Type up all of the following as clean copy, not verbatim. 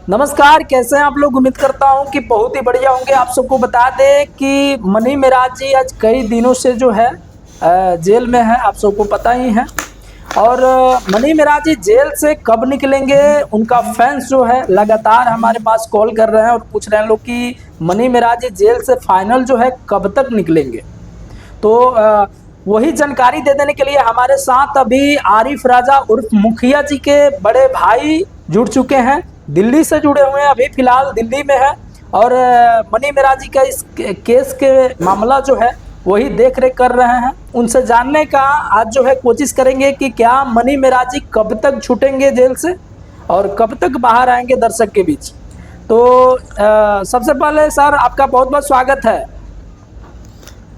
नमस्कार, कैसे हैं आप लोग। उम्मीद करता हूं कि बहुत ही बढ़िया होंगे। आप सबको बता दें कि मनी मेराज जी आज कई दिनों से जो है जेल में है, आप सबको पता ही है। और मनी मेराज जी जेल से कब निकलेंगे, उनका फैंस जो है लगातार हमारे पास कॉल कर रहे हैं और पूछ रहे हैं लोग कि मनी मेराज जी जेल से फाइनल जो है कब तक निकलेंगे। तो वही जानकारी दे देने के लिए हमारे साथ अभी आरिफ राजा उर्फ मुखिया जी के बड़े भाई जुड़ चुके हैं। दिल्ली से जुड़े हुए हैं, अभी फिलहाल दिल्ली में है। और मनी मेराज जी का इस केस के मामला जो है वही देख रेख कर रहे हैं। उनसे जानने का आज जो है कोशिश करेंगे कि क्या मनी मेराज जी कब तक छूटेंगे जेल से और कब तक बाहर आएंगे दर्शक के बीच। तो सबसे पहले सर आपका बहुत बहुत स्वागत है।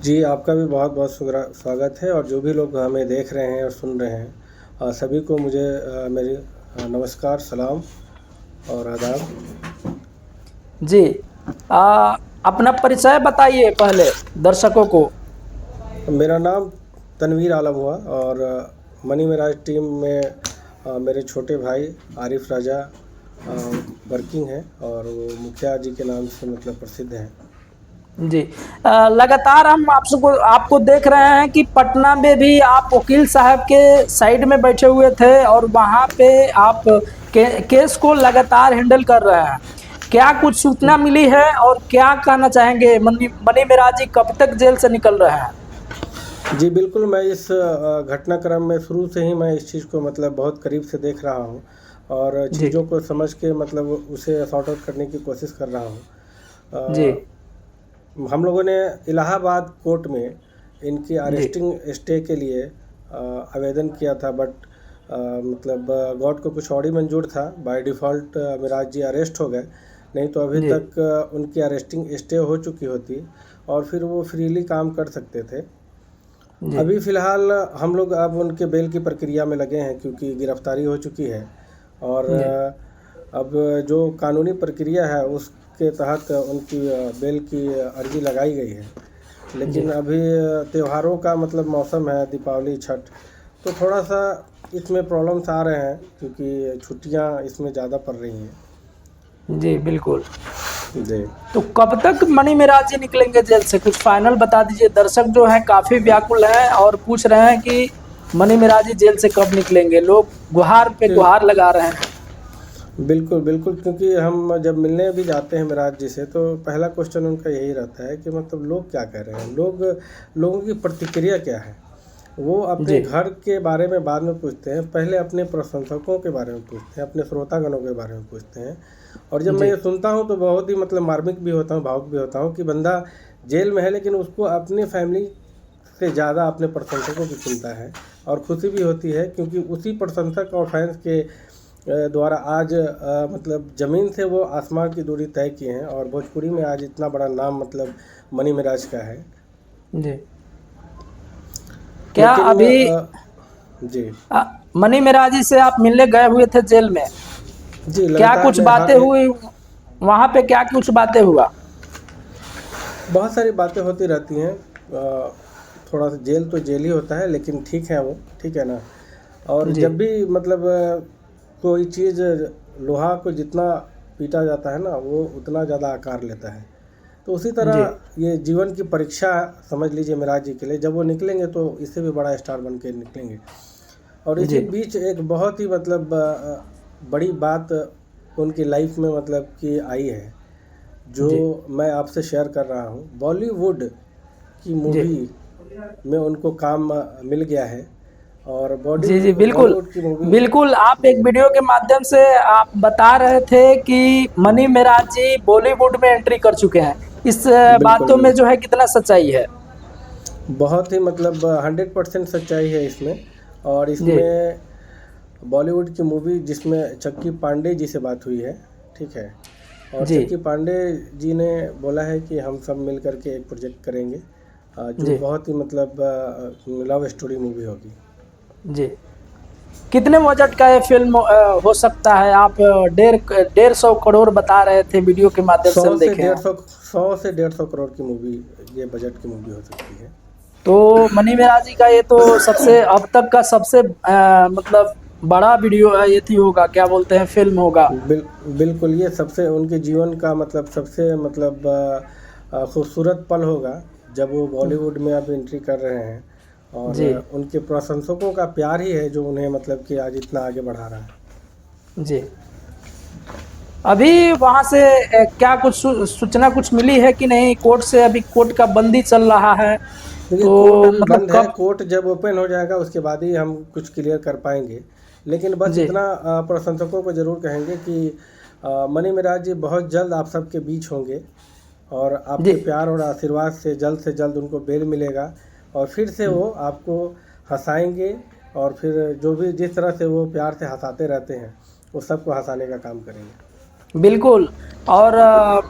जी, आपका भी बहुत बहुत स्वागत है। और जो भी लोग हमें देख रहे हैं और सुन रहे हैं, सभी को मुझे मेरी नमस्कार, सलाम और आदाब। जी, अपना परिचय बताइए पहले दर्शकों को। मेरा नाम तनवीर आलम हुआ और मनी मेराज टीम में मेरे छोटे भाई आरिफ राजा वर्किंग है और वो मुखिया जी के नाम से मतलब प्रसिद्ध हैं। जी, लगातार हम आपको देख रहे हैं कि पटना में भी आप वकील साहब के साइड में बैठे हुए थे और वहां पे आप केस को लगातार हैंडल कर रहे हैं। क्या कुछ सूचना मिली है और क्या कहना चाहेंगे, मनी मेराज जी कब तक जेल से निकल रहे हैं। जी बिल्कुल, मैं इस घटनाक्रम में शुरू से ही मैं इस चीज़ को मतलब बहुत करीब से देख रहा हूँ और जी चीज़ों को समझ के मतलब उसे सॉर्ट आउट करने की कोशिश कर रहा हूँ। जी हम लोगों ने इलाहाबाद कोर्ट में इनकी जी अरेस्टिंग स्टे के लिए आवेदन किया था, बट मतलब गॉड को कुछ और ही मंजूर था। By default Miraj ji arrest हो गए, नहीं तो अभी जी तक उनकी अरेस्टिंग स्टे हो चुकी होती और फिर वो फ्रीली काम कर सकते थे। जी अभी फ़िलहाल हम लोग अब उनके बेल की प्रक्रिया में लगे हैं क्योंकि गिरफ्तारी हो चुकी है और जी अब जो कानूनी प्रक्रिया है उसके तहत उनकी बेल की अर्जी लगाई गई है। जी लेकिन अभी त्योहारों का मतलब मौसम है, दीपावली, छठ, तो थोड़ा सा इसमें प्रॉब्लम्स आ रहे हैं क्योंकि छुट्टियां इसमें ज़्यादा पड़ रही हैं। जी बिल्कुल। जी तो कब तक मनी मेराज जी निकलेंगे जेल से, कुछ फाइनल बता दीजिए। दर्शक जो हैं काफी व्याकुल हैं और पूछ रहे हैं कि मनी मेराज जी जेल से कब निकलेंगे। लोग गुहार पे गुहार लगा रहे हैं। बिल्कुल बिल्कुल, क्योंकि हम जब मिलने भी जाते हैं मिराज जी से तो पहला क्वेश्चन उनका यही रहता है कि मतलब लोग क्या कह रहे हैं, लोगों की प्रतिक्रिया क्या है। वो अपने जी घर के बारे में बाद में पूछते हैं, पहले अपने प्रशंसकों के बारे में पूछते हैं, अपने श्रोतागणों के बारे में पूछते हैं। और जब मैं जी ये सुनता हूँ तो बहुत ही मतलब मार्मिक भी होता हूँ, भावुक भी होता हूँ कि बंदा जेल में है लेकिन उसको अपनी फैमिली से ज़्यादा अपने प्रशंसकों की चिंता है। और खुशी भी होती है क्योंकि उसी प्रशंसक और फैंस के द्वारा आज मतलब ज़मीन से वो आसमान की दूरी तय किए हैं और भोजपुरी में आज इतना बड़ा नाम मतलब मनी मिराज का है। जी क्या लेकिन अभी जी मनी मेराज जी से आप मिलने गए हुए थे जेल में, जी क्या लगातार कुछ मैं बातें हुई वहां पे, क्या कुछ बातें हुआ। बहुत सारी बातें होती रहती हैं। थोड़ा सा जेल तो जेल ही होता है लेकिन ठीक है, वो ठीक है ना। और जी जब भी मतलब कोई चीज़ लोहा को जितना पीटा जाता है ना वो उतना ज़्यादा आकार लेता है। तो उसी जी तरह ये जीवन की परीक्षा समझ लीजिए मिराज जी के लिए। जब वो निकलेंगे तो इससे भी बड़ा स्टार बन के निकलेंगे। और इसी जी बीच एक बहुत ही मतलब बड़ी बात उनकी लाइफ में मतलब कि आई है जो जी मैं आपसे शेयर कर रहा हूँ। बॉलीवुड की जी मूवी में उनको काम मिल गया है और जी जी बिल्कुल बॉलीवुड की मूवी। बिल्कुल। आप एक जी वीडियो के माध्यम से आप बता रहे थे कि मनी मेराज जी बॉलीवुड में एंट्री कर चुके हैं। इस बिल्कुल बातों में जो बिल्कुल, है कितना सच्चाई है। बहुत ही मतलब 100% सच्चाई है इसमें। और जी इसमें बॉलीवुड की मूवी जिसमें चक्की पांडे जी से बात हुई है, ठीक है। और जी चक्की पांडे जी ने बोला है कि हम सब मिल कर के एक प्रोजेक्ट करेंगे जो जी बहुत ही मतलब लव स्टोरी मूवी होगी। जी कितने बजट का ये फिल्म हो सकता है। आप 150 करोड़ बता रहे थे, वीडियो के माध्यम से हम देखे हैं। 100 से 150 करोड़ की मूवी, ये बजट की मूवी हो सकती है। तो मनी मेराज जी का ये तो सबसे अब तक का सबसे मतलब बड़ा वीडियो ये थी होगा, क्या बोलते हैं, फिल्म होगा। बिल्कुल ये सबसे उनके जीवन का मतलब सबसे मतलब खूबसूरत पल होगा जब वो बॉलीवुड में अब एंट्री कर रहे हैं। और जी उनके प्रशंसकों का प्यार ही है जो उन्हें मतलब कि आज इतना आगे बढ़ा रहा है। जी। अभी वहाँ से क्या कुछ सूचना कुछ मिली है कि नहीं? कोर्ट से अभी कोर्ट का बंदी चल रहा है, देखिए कोर्ट तो अभी मतलब बंद है। कब? कोर्ट जब ओपन हो जाएगा उसके बाद ही हम कुछ क्लियर कर पाएंगे। लेकिन बस जी इतना प्रशंसकों को ज़रूर कहेंगे कि मनी मिराज जी बहुत जल्द आप सबके बीच होंगे और जी आपके प्यार और आशीर्वाद से जल्द उनको बेल मिलेगा और फिर से वो आपको हंसाएंगे। और फिर जो भी जिस तरह से वो प्यार से हंसाते रहते हैं वो सबको हंसाने का काम करेंगे। बिल्कुल। और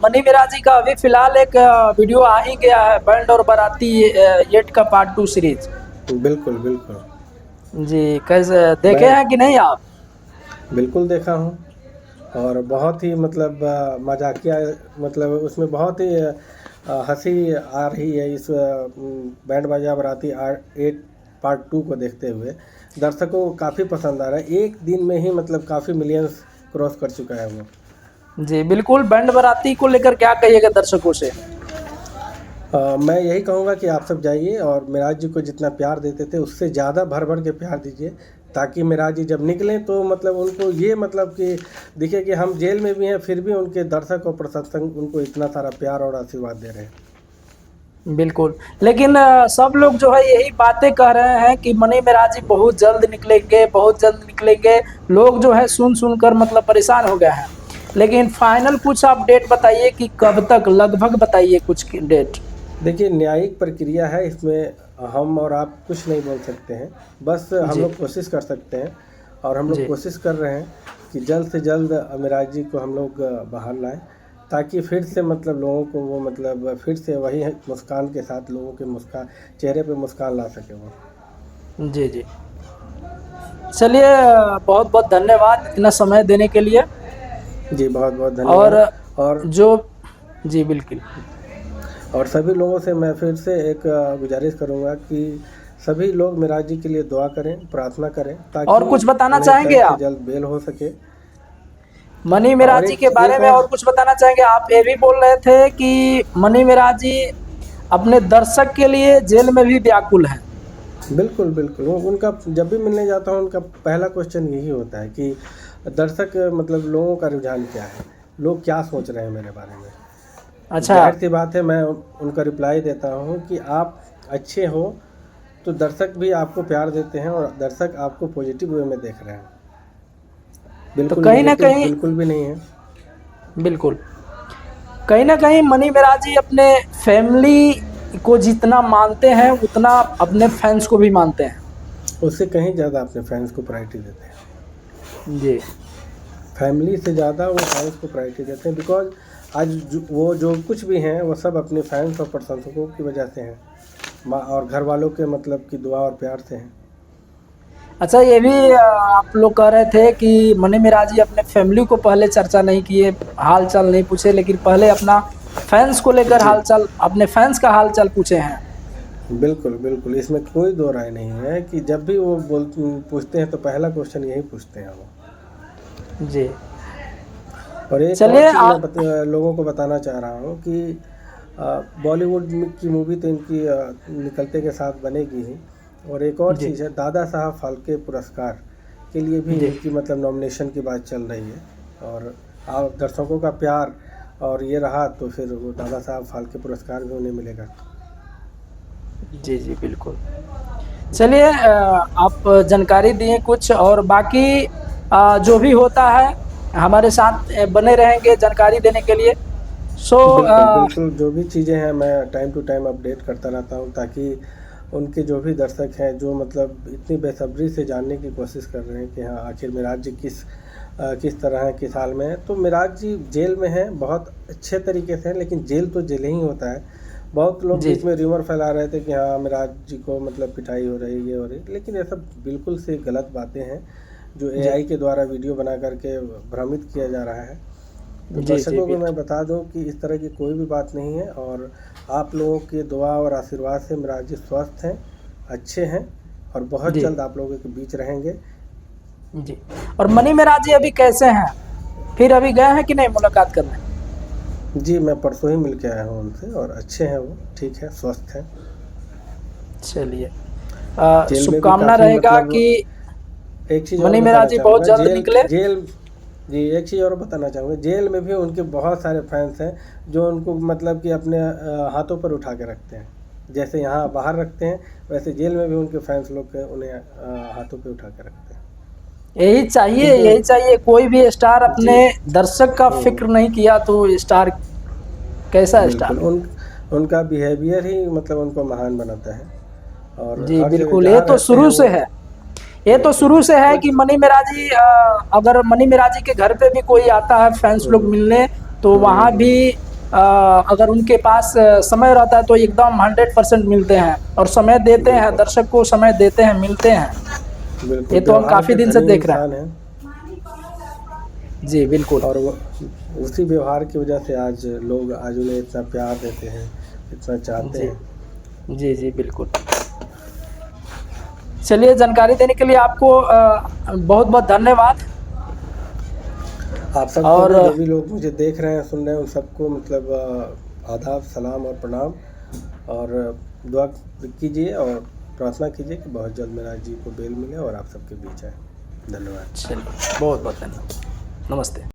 मनी मिराज जी का अभी फिलहाल एक वीडियो आ ही गया है, बैंड और बाराती येट का पार्ट 2 सीरीज। बिल्कुल बिल्कुल। जी, कैसे देखे मैं हैं कि नहीं आप? बिल्कुल देखा हूँ और बहुत ही मतलब मजाकिया मतलब उसमें बहुत ही हंसी आ रही है इस बैंड बाजा बाराती आर्ट 8 पार्ट 2 को देखते हुए। दर्शकों को काफ़ी पसंद आ रहा है। एक दिन में ही मतलब काफ़ी मिलियंस क्रॉस कर चुका है वो। जी बिल्कुल। बैंड बाराती को लेकर क्या कहिएगा दर्शकों से? मैं यही कहूँगा कि आप सब जाइए और मिराज जी को जितना प्यार देते थे उससे ज़्यादा भर भर के प्यार दीजिए ताकि मिराज जी जब निकलें तो मतलब उनको ये मतलब कि दिखे कि हम जेल में भी हैं फिर भी उनके दर्शक और प्रशंसक उनको इतना सारा प्यार और आशीर्वाद दे रहे हैं। बिल्कुल। लेकिन सब लोग जो है यही बातें कह रहे हैं कि मनी मिराज जी बहुत जल्द निकलेंगे, बहुत जल्द निकलेंगे। लोग जो है सुन सुनकर मतलब परेशान हो गए हैं। लेकिन फाइनल कुछ आप डेट बताइए कि कब तक, लगभग बताइए कुछ की डेट। देखिए न्यायिक प्रक्रिया है इसमें हम और आप कुछ नहीं बोल सकते हैं। बस हम जी लोग कोशिश कर सकते हैं और हम लोग जी कोशिश कर रहे हैं कि जल्द से जल्द मिराज जी को हम लोग बाहर लाएं ताकि फिर से मतलब लोगों को वो मतलब फिर से वही मुस्कान के साथ लोगों के मुस्कान चेहरे पे मुस्कान ला सके वो। जी जी। चलिए, बहुत बहुत धन्यवाद इतना समय देने के लिए। जी बहुत बहुत और धन्यवाद। और जो जी बिल्कुल। सभी लोगों से मैं फिर से एक गुजारिश करूंगा कि सभी लोग मिराज जी के लिए दुआ करें, प्रार्थना करें ताकि और कुछ बताना उन्हें चाहेंगे जल्द से आप जल्द बेल हो सके। मनी और मिराज जी के बारे एक में? और कुछ बताना चाहेंगे? आप ये भी बोल रहे थे कि मनी मिराज जी अपने दर्शक के लिए जेल में भी व्याकुल हैं। बिल्कुल बिल्कुल वो उनका जब भी मिलने जाता हूँ उनका पहला क्वेश्चन यही होता है कि दर्शक मतलब लोगों का रुझान क्या है, लोग क्या सोच रहे हैं मेरे बारे में। अच्छा। जाहिर सी बात है मैं उनका रिप्लाई देता हूँ कि आप अच्छे हो तो दर्शक भी आपको प्यार देते हैं और दर्शक आपको पॉजिटिव वे में देख रहे हैं, तो बिल्कुल कहीं ना नेगेटिव कहीं, बिल्कुल भी नहीं है। बिल्कुल, कहीं ना कहीं मनी मिराज जी अपने फैमिली को जितना मानते हैं उतना अपने फैंस को भी मानते हैं। उससे कहीं ज़्यादा अपने फैंस को प्रायोरिटी देते हैं। जी फैमिली से ज़्यादा वो फैंस को प्रायोरिटी देते हैं बिकॉज आज वो जो कुछ भी हैं वो सब अपने फैंस और प्रशंसकों की वजह से हैं और घर वालों के मतलब की दुआ और प्यार से हैं। अच्छा, ये भी आप लोग कह रहे थे कि मनी मिराज जी अपने फैमिली को पहले चर्चा नहीं किए, हाल चाल नहीं पूछे, लेकिन पहले अपना फैंस को लेकर जी हाल चाल, अपने फैंस का हाल चाल पूछे हैं। बिल्कुल बिल्कुल इसमें कोई दो राय नहीं है कि जब भी वो पूछते हैं तो पहला क्वेश्चन यही पूछते हैं वो। जी और एक और चलिए चीज़ मैं लोगों को बताना चाह रहा हूँ कि बॉलीवुड की मूवी तो इनकी निकलते के साथ बनेगी ही। और एक और जी चीज़ है दादा साहब फाल्के पुरस्कार के लिए भी जी इनकी मतलब नॉमिनेशन की बात चल रही है। और आप दर्शकों का प्यार और ये रहा तो फिर वो दादा साहब फाल्के पुरस्कार भी उन्हें मिलेगा। जी जी बिल्कुल। चलिए, आप जानकारी दिए कुछ, और बाकी जो भी होता है हमारे साथ बने रहेंगे जानकारी देने के लिए। सो बिल्कुल बिल्कुल जो भी चीज़ें हैं मैं टाइम टू टाइम अपडेट करता रहता हूँ ताकि उनके जो भी दर्शक हैं जो मतलब इतनी बेसब्री से जानने की कोशिश कर रहे हैं कि हाँ आखिर मिराज जी किस तरह है, किस हाल में है। तो मिराज जी जेल में हैं बहुत अच्छे तरीके से हैं, लेकिन जेल तो जेल ही होता है। बहुत लोग जी बीच में र्यूमर फैला रहे थे कि हाँ मिराज जी को मतलब पिटाई हो रही है, ये हो रही है, लेकिन ये सब बिल्कुल से गलत बातें हैं जो जी एआई के द्वारा वीडियो बना करके भ्रमित किया जा रहा है। तो जी जी दर्शकों को मैं बिल्कुल। बता दूं कि इस तरह की कोई भी बात नहीं है और आप लोगों की दुआ और आशीर्वाद से मिराज जी स्वस्थ हैं, अच्छे हैं और बहुत जी जल्द आप लोगों के बीच रहेंगे। जी। और मनी मेराज जी अभी कैसे हैं? फिर अभी गए हैं कि नहीं मुलाकात करने? जी, मैं परसों ही मिल के आया हूँ उनसे और अच्छे हैं वो, ठीक है, स्वस्थ हैं। चलिए, जेल में भी शुभकामना काफ़ी रहेगा मतलब कि एक चीज़ और मनी मेराज बताना जी बहुत चाहूँगा, जल्द निकले। जेल जी, एक चीज़ और बताना चाहूँगा, जेल में भी उनके बहुत सारे फैन्स हैं, जो उनको मतलब कि अपने हाथों पर उठा के रखते हैं। जैसे यहाँ बाहर रखते हैं, वैसे जेल में भी उनके फैन्स लोग उन्हें हाथों पे उठा के रखते हैं। यही चाहिए, क्योंकि यही चाहिए। कोई भी स्टार अपने जी, दर्शक का फिक्र नहीं किया तो स्टार कैसा बिल्कुल, स्टार? उनका बिहेवियर ही मतलब उनको महान बनाता है और जी हर जगह बिल्कुल, ये जहाँ तो रहते हैं शुरू से वो है। ये तो बिल्कुल, शुरू से है कोई कि मनी मेराजी, अगर मनी मेराजी के घर पे भी कोई आता है फैंस हुँ, लोग मिलने, तो हुँ, वहाँ भी अगर उनके पास समय रहता है तो एकदम 100% मिलते हैं और समय देते हैं, बिल्कुल, दर्शक को समय देते हैं, मिलते हैं। बिल्कुल, ये तो हम व्यवहार काफ़ी के दिन से धनी देख रहे हैं। इंसान हैं जी बिल्कुल। और वो उसी व्यवहार की वजह से आज लोग आज उन्हें इतना प्यार देते हैं, इतना चाहते जी, हैं। जी, जी, बिल्कुल। चलिए, जानकारी देने के लिए आपको बहुत-बहुत धन्यवाद। आप सबको और भी, जो भी लोग मुझे देख रहे हैं, सुन रहे हैं, उन सबको मतलब आदाब, सलाम और प्रणाम और दुआ कीजिए और प्रार्थना कीजिए कि बहुत जल्द मेराज जी को बेल मिले और आप सबके बीच आएँ। धन्यवाद। चलिए, बहुत-बहुत धन्यवाद। नमस्ते।